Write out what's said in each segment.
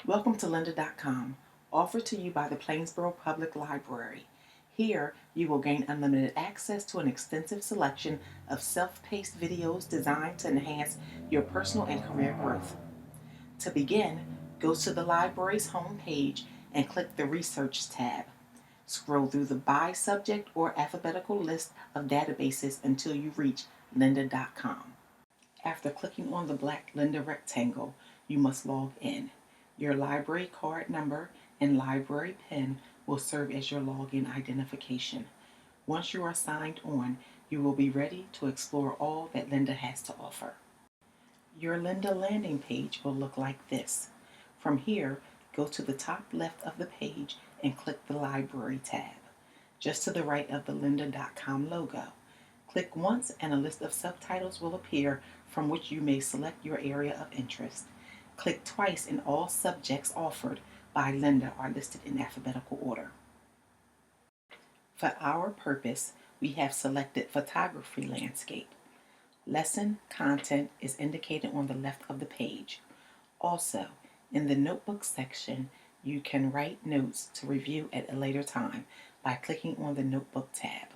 Welcome to lynda.com, offered to you by the Plainsboro Public Library. Here, you will gain unlimited access to an extensive selection of self-paced videos designed to enhance your personal and career growth. To begin, go to the library's homepage and click the Research tab. Scroll through the by subject or alphabetical list of databases until you reach lynda.com. After clicking on the black Lynda rectangle, you must log in. Your library card number and library PIN will serve as your login identification. Once you are signed on, you will be ready to explore all that Lynda has to offer. Your Lynda landing page will look like this. From here, go to the top left of the page and click the Library tab, just to the right of the lynda.com logo. Click once and a list of subtitles will appear from which you may select your area of interest. Click twice and all subjects offered by Lynda are listed in alphabetical order. For our purpose, we have selected Photography Landscape. Lesson content is indicated on the left of the page. Also, in the Notebook section, you can write notes to review at a later time by clicking on the Notebook tab.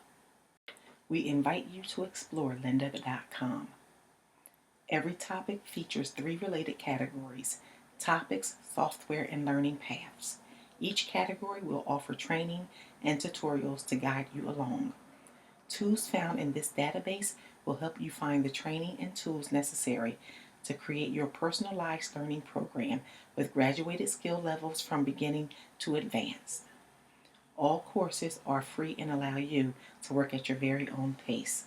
We invite you to explore lynda.com. Every topic features 3 related categories: topics, software, and learning paths. Each category will offer training and tutorials to guide you along. Tools found in this database will help you find the training and tools necessary to create your personalized learning program with graduated skill levels from beginning to advanced. All courses are free and allow you to work at your very own pace.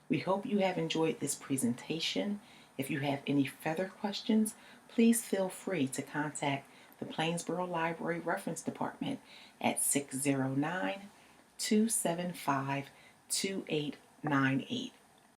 We hope you have enjoyed this presentation. If you have any further questions, please feel free to contact the Plainsboro Library Reference Department at 609-275-2898.